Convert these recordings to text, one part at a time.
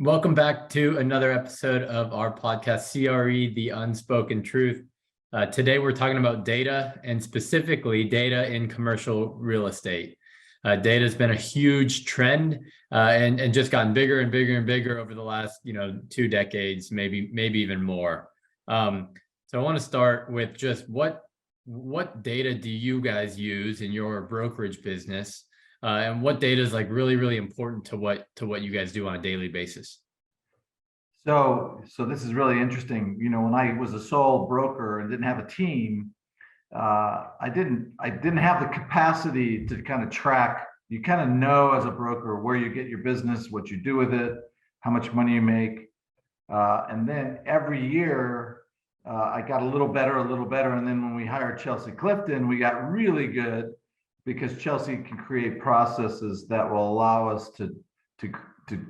Welcome back to another episode of our podcast, CRE, The Unspoken Truth. Today, we're talking about data and specifically data in commercial real estate. Data has been a huge trend and just gotten bigger and bigger and bigger over the last 2 decades, maybe even more. So I want to start with just what data do you guys use in your brokerage business? And what data is like really important to what you guys do on a daily basis? So this is really interesting. When I was a sole broker and didn't have a team, I didn't have the capacity to kind of track. You kind of know as a broker where you get your business, what you do with it, how much money you make, and then every year I got a little better. And then when we hired Chelsea Clifton, we got really good, because Chelsea can create processes that will allow us to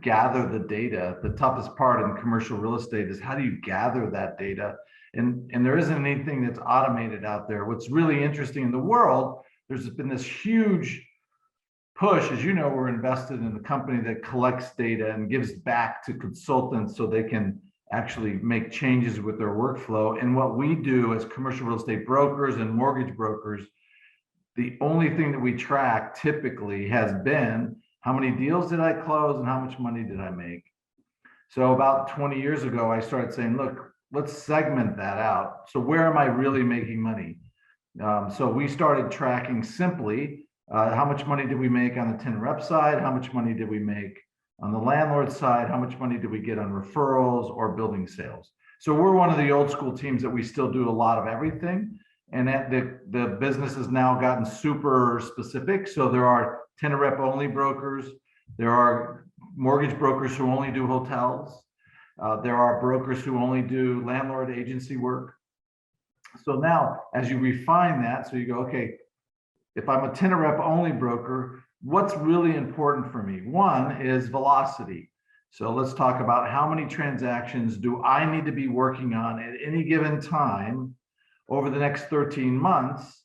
gather the data. The toughest part in commercial real estate is how do you gather that data? And there isn't anything that's automated out there. What's really interesting in the world, there's been this huge push. As you know, we're invested in a company that collects data and gives back to consultants so they can actually make changes with their workflow. And what we do as commercial real estate brokers and mortgage brokers, the only thing that we track typically has been how many deals did I close and how much money did I make. So about 20 years ago, I started saying, look, let's segment that out. So where am I really making money? So we started tracking simply how much money did we make on the 10 rep side? How much money did we make on the landlord side? How much money did we get on referrals or building sales? So we're one of the old school teams that we still do a lot of everything. And that the business has now gotten super specific. So there are 10 rep only brokers. There are mortgage brokers who only do hotels. There are brokers who only do landlord agency work. So now, as you refine that, so you go, okay, if I'm a 10 rep only broker, what's really important for me? One is velocity. So let's talk about how many transactions do I need to be working on at any given time over the next 13 months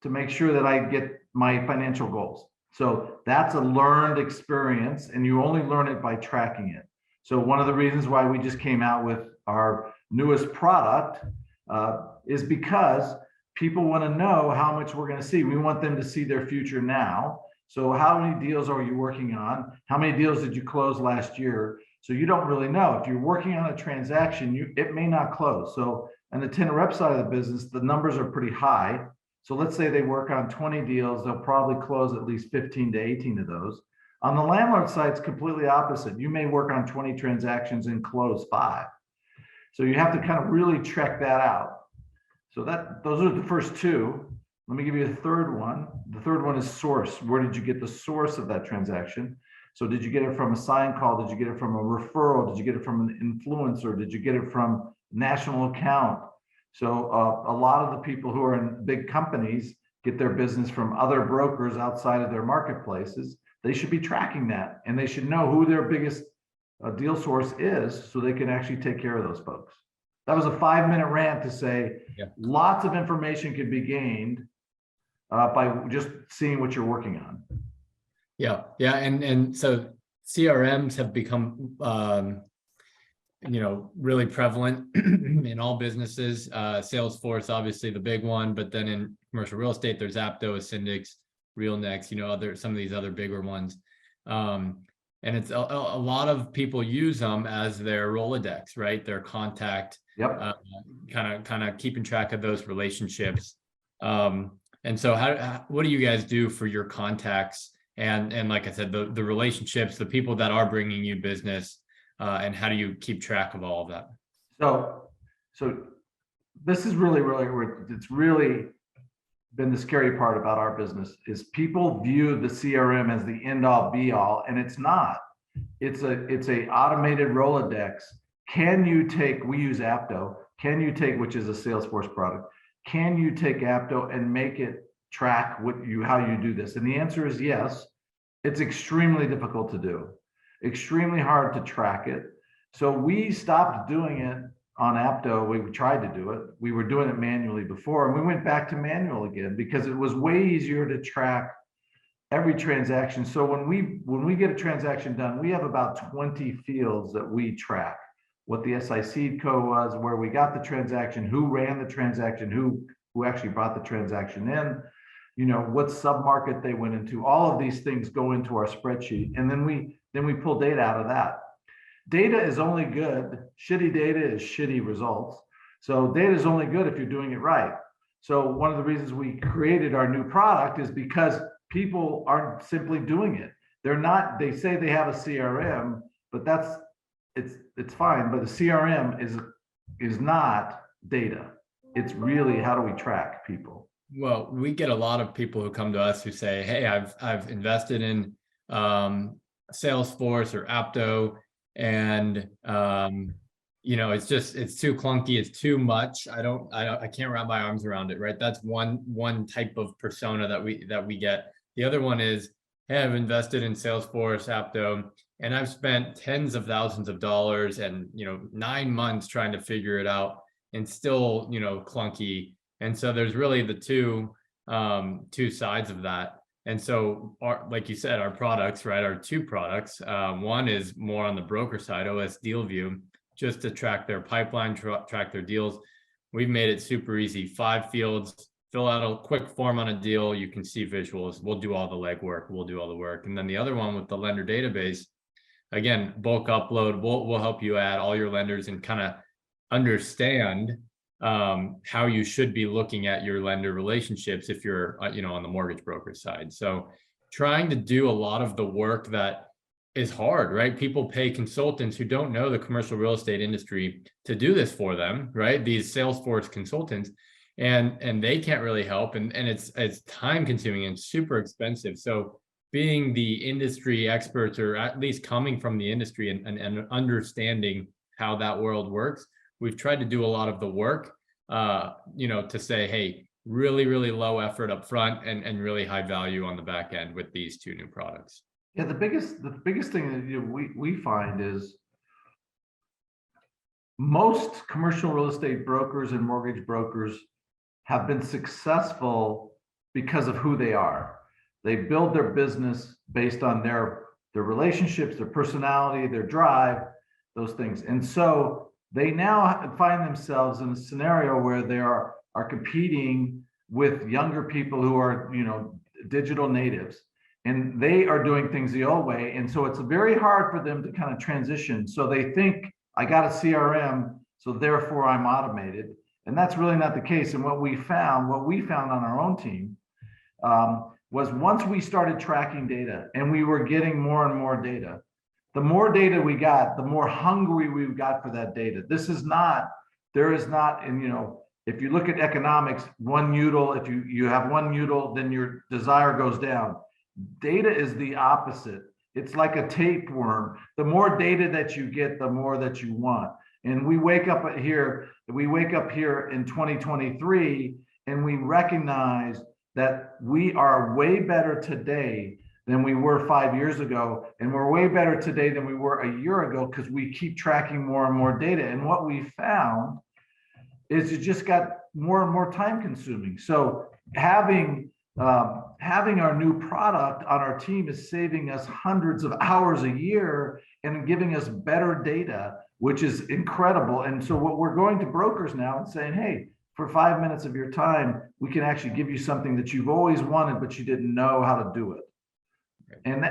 to make sure that I get my financial goals. So that's a learned experience, and you only learn it by tracking it. So one of the reasons why we just came out with our newest product is because people want to know how much we're going to see. We want them to see their future now. So how many deals are you working on? How many deals did you close last year? So you don't really know. If you're working on a transaction, it may not close. So on the 10 rep side of the business, the numbers are pretty high. So let's say they work on 20 deals, they'll probably close at least 15 to 18 of those. On the landlord side, it's completely opposite. You may work on 20 transactions and close 5. So you have to kind of really check that out. So those are the first two. Let me give you a third one. The third one is source. Where did you get the source of that transaction? So did you get it from a sign call? Did you get it from a referral? Did you get it from an influencer? Did you get it from national account? So a lot of the people who are in big companies get their business from other brokers outside of their marketplaces. They should be tracking that, and they should know who their biggest deal source is so they can actually take care of those folks. That was a 5-minute rant to say lots of information can be gained by just seeing what you're working on. Yeah. And so CRMs have become really prevalent in all businesses. Salesforce, obviously the big one, but then in commercial real estate, there's Apto, Ascendix, RealNext, some of these other bigger ones. And it's a lot of people use them as their Rolodex, right? Their contact, kind of keeping track of those relationships. And so what do you guys do for your contacts? And like I said, the relationships, the people that are bringing you business, and how do you keep track of all of that? So this is really it's really been the scary part about our business is people view the CRM as the end all be all, and it's not. It's a automated Rolodex. We use Apto. Which is a Salesforce product. Can you take Apto and make it track how you do this? And the answer is yes. It's extremely difficult to do. Extremely hard to track it. So we stopped doing it on Apto. We tried to do it. We were doing it manually before, and we went back to manual again because it was way easier to track every transaction. So when we get a transaction done, we have about 20 fields that we track. What the SIC code was, where we got the transaction, who ran the transaction, who actually brought the transaction in, what submarket they went into. All of these things go into our spreadsheet, and then we pull data out of that. Data is only good. Shitty data is shitty results. So data is only good if you're doing it right. So one of the reasons we created our new product is because people aren't simply doing it. They say they have a CRM, but it's fine. But the CRM is not data. It's really, how do we track people? Well, we get a lot of people who come to us who say, hey, I've invested in Salesforce or Apto, and it's too clunky, it's too much. I can't wrap my arms around it, right? That's one type of persona that we get. The other one is, hey, I've invested in Salesforce, Apto, and I've spent tens of thousands of dollars and 9 months trying to figure it out, and still clunky. And so there's really the two sides of that. And so, like you said, our products, right, our two products. One is more on the broker side, OS DealView, just to track their pipeline, track their deals. We've made it super easy. 5 fields, fill out a quick form on a deal. You can see visuals. We'll do all the legwork. We'll do all the work. And then the other one with the lender database, again, bulk upload. We'll help you add all your lenders and kind of understand how you should be looking at your lender relationships if you're on the mortgage broker side. So trying to do a lot of the work that is hard, right? People pay consultants who don't know the commercial real estate industry to do this for them, right? These Salesforce consultants, and they can't really help, and it's time consuming and super expensive. So being the industry experts, or at least coming from the industry and understanding how that world works, we've tried to do a lot of the work, to say, hey, really, really low effort up front and really high value on the back end with these two new products. Yeah, the biggest thing that we find is most commercial real estate brokers and mortgage brokers have been successful because of who they are. They build their business based on their relationships, their personality, their drive, those things. And so they now find themselves in a scenario where they are competing with younger people who are, digital natives, and they are doing things the old way. And so it's very hard for them to kind of transition. So they think, I got a CRM, so therefore I'm automated. And that's really not the case. And what we found on our own team was, once we started tracking data and we were getting more and more data, the more data we got, the more hungry we got for that data. There is not, and if you look at economics, one util, if you have one util, then your desire goes down. Data is the opposite. It's like a tapeworm. The more data that you get, the more that you want. And we wake up here in 2023, and we recognize that we are way better today than we were 5 years ago. And we're way better today than we were a year ago, because we keep tracking more and more data. And what we found is it just got more and more time consuming. So having our new product on our team is saving us hundreds of hours a year and giving us better data, which is incredible. And so what we're going to brokers now and saying, hey, for 5 minutes of your time, we can actually give you something that you've always wanted, but you didn't know how to do it. And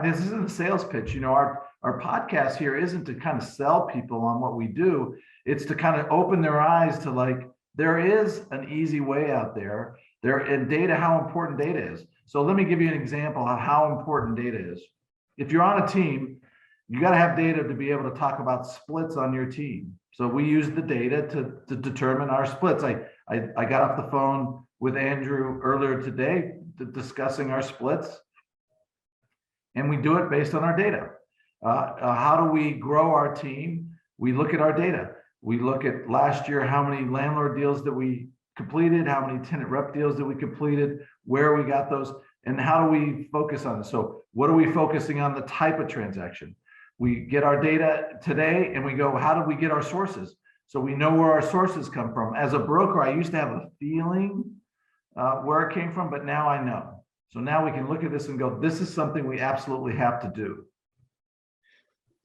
this isn't a sales pitch. Our podcast here isn't to kind of sell people on what we do. It's to kind of open their eyes to, like, there is an easy way out there. And data, how important data is. So let me give you an example of how important data is. If you're on a team, you got to have data to be able to talk about splits on your team. So we use the data to determine our splits. I got off the phone with Andrew earlier today discussing our splits, and we do it based on our data. How do we grow our team? We look at our data. We look at last year, how many landlord deals that we completed, how many tenant rep deals that we completed, where we got those, and how do we focus on it? So what are we focusing on? The type of transaction. We get our data today and we go, how do we get our sources? So we know where our sources come from. As a broker, I used to have a feeling where it came from, but now I know. So now we can look at this and go, this is something we absolutely have to do.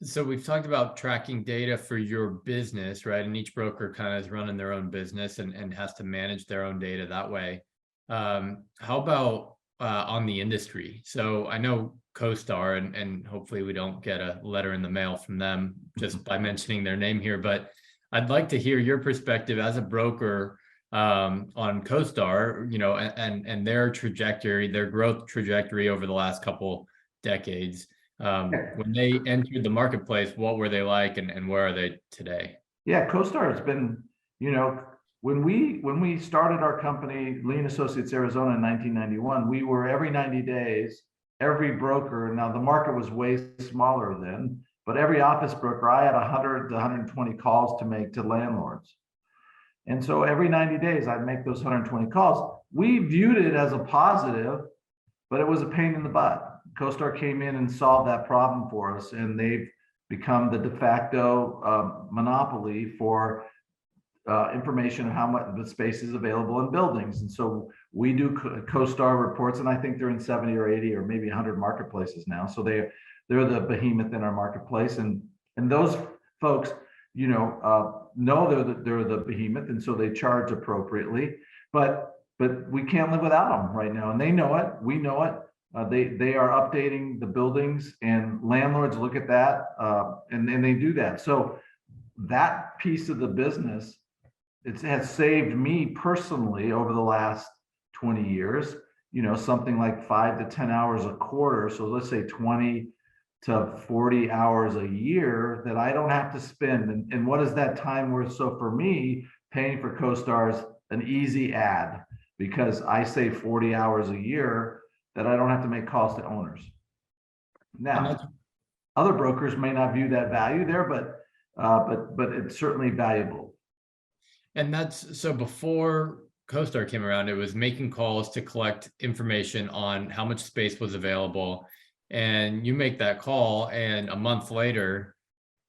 So we've talked about tracking data for your business, right? And each broker kind of is running their own business and has to manage their own data that way. How about on the industry? So I know CoStar, and hopefully we don't get a letter in the mail from them just by mentioning their name here, but I'd like to hear your perspective as a broker on CoStar, you know, and their trajectory, their growth trajectory over the last couple decades. When they entered the marketplace, what were they like, and where are they today? Yeah, CoStar has been, you know, when we started our company, Lee & Associates Arizona in 1991, we were every 90 days, every broker. Now the market was way smaller then, but every office broker, I had 100 to 120 calls to make to landlords. And so every 90 days, I'd make those 120 calls. We viewed it as a positive, but it was a pain in the butt. CoStar came in and solved that problem for us, and they've become the de facto monopoly for information on how much the space is available in buildings. And so we do CoStar reports, and I think they're in 70 or 80 or maybe 100 marketplaces now. So they're the behemoth in our marketplace, and those folks, you know they're the behemoth, and so they charge appropriately. But we can't live without them right now, and they know it. We know it. They are updating the buildings, and landlords look at that, and they do that. So that piece of the business, it has saved me personally over the last 20 years, you know, something like 5 to 10 hours a quarter. So let's say 20 to 40 hours a year that I don't have to spend. And what is that time worth? So for me, paying for CoStar is an easy ad, because I save 40 hours a year that I don't have to make calls to owners. Now, other brokers may not view that value there, but it's certainly valuable. And that's so before CoStar came around, it was making calls to collect information on how much space was available. And you make that call, and a month later,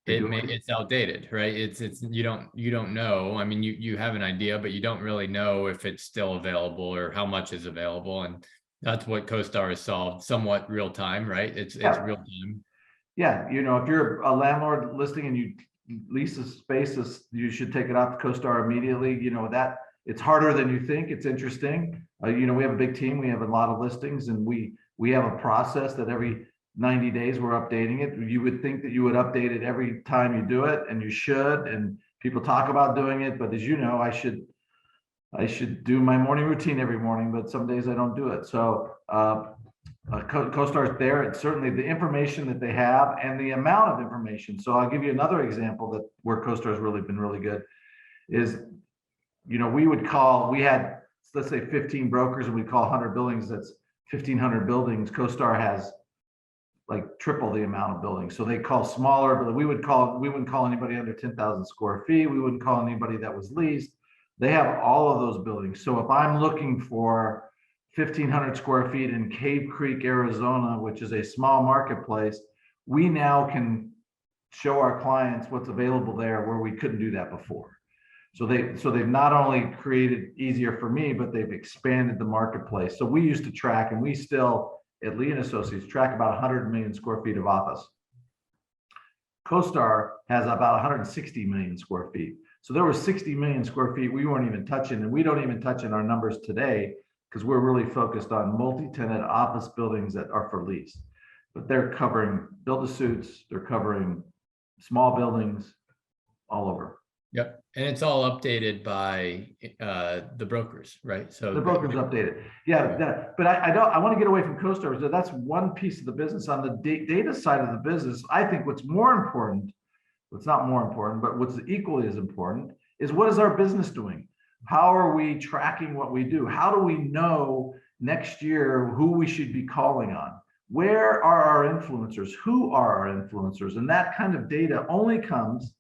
it's outdated, right? It's you don't know. I mean, you have an idea, but you don't really know if it's still available or how much is available. And that's what CoStar has solved, somewhat real time, right? It's real time. Yeah, you know, if you're a landlord listing and you lease a space, you should take it off CoStar immediately. You know, that it's harder than you think. It's interesting. You know, we have a big team. We have a lot of listings, and we have a process that every 90 days we're updating it. You would think that you would update it every time you do it, and you should. And people talk about doing it, but as you know, I should do my morning routine every morning, but some days I don't do it. So CoStar is there. It's certainly the information that they have and the amount of information. So I'll give you another example that where CoStar has really been really good is, you know, we had, let's say 15 brokers, and we call 100 buildings. That's 1,500 buildings. CoStar has like triple the amount of buildings. So they call smaller, but we wouldn't call anybody under 10,000 square feet. We wouldn't call anybody that was leased. They have all of those buildings. So if I'm looking for 1,500 square feet in Cave Creek, Arizona, which is a small marketplace, we now can show our clients what's available there where we couldn't do that before. So they've not only created easier for me, but they've expanded the marketplace. So we used to track, and we still at Lee & Associates track about 100 million square feet of office. CoStar has about 160 million square feet. So there was 60 million square feet we weren't even touching, and we don't even touch in our numbers today because we're really focused on multi-tenant office buildings that are for lease. But they're covering build-to-suits, they're covering small buildings all over. Yep. And it's all updated by the brokers, right? So the brokers updated. Yeah, but I want to get away from CoStar. So that's one piece of the business. On the data side of the business, I think what's more important, what's not more important, but what's equally as important is what is our business doing? How are we tracking what we do? How do we know next year who we should be calling on? Where are our influencers? Who are our influencers? And that kind of data only comes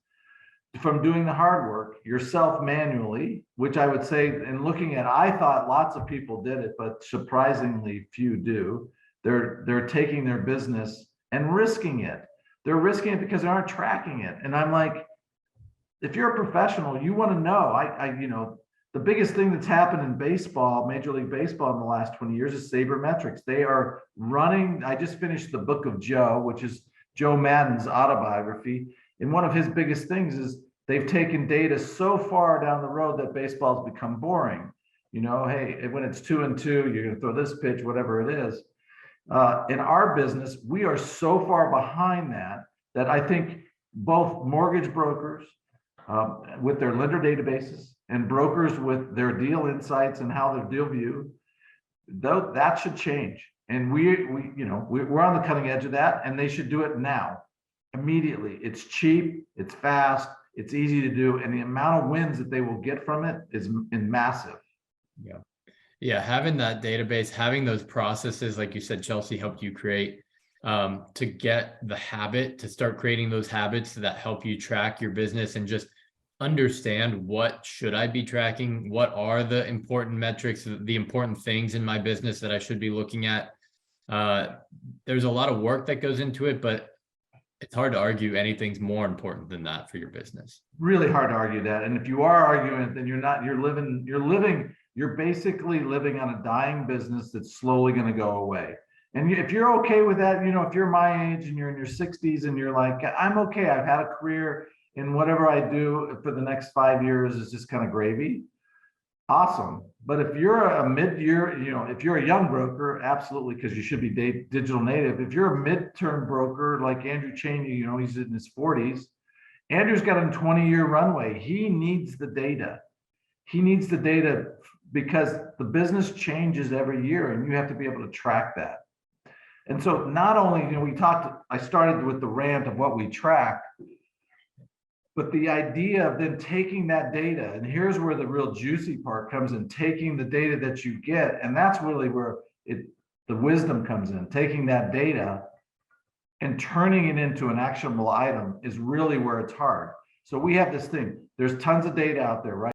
from doing the hard work yourself manually, which I would say, and looking at, I thought lots of people did it, but surprisingly few do. They're taking their business and risking it. They're risking it because they aren't tracking it. And I'm like, if you're a professional, you want to know. the biggest thing that's happened in baseball, Major League Baseball in the last 20 years is sabermetrics. They are running. I just finished the Book of Joe, which is Joe Madden's autobiography. And one of his biggest things is they've taken data so far down the road that baseball's become boring. You know, hey, when it's 2-2, you're going to throw this pitch, whatever it is. In our business, we are so far behind that I think both mortgage brokers with their lender databases and brokers with their deal insights and how their deal view, though that should change. And we're on the cutting edge of that, and they should do it now, immediately. It's cheap, it's fast, it's easy to do, and the amount of wins that they will get from it is massive. Yeah. Yeah. Having that database, having those processes, like you said, Chelsea helped you create, to get the habit, to start creating those habits that help you track your business and just understand what should I be tracking? What are the important metrics, the important things in my business that I should be looking at? There's a lot of work that goes into it, but it's hard to argue anything's more important than that for your business. Really hard to argue that. And if you are arguing it, then you're basically living on a dying business that's slowly going to go away. And if you're okay with that, if you're my age and you're in your 60s and you're like, I'm okay, I've had a career and whatever I do for the next 5 years is just kind of gravy. Awesome. But if you're a mid-year, if you're a young broker, absolutely, because you should be digital native. If you're a mid-term broker like Andrew Cheney, he's in his 40s. Andrew's got a 20-year runway. He needs the data. He needs the data because the business changes every year and you have to be able to track that. And so not only, I started with the rant of what we track, but the idea of then taking that data, and here's where the real juicy part comes in, taking the data that you get, and that's really where the wisdom comes in. Taking that data and turning it into an actionable item is really where it's hard. So we have this thing, there's tons of data out there, right?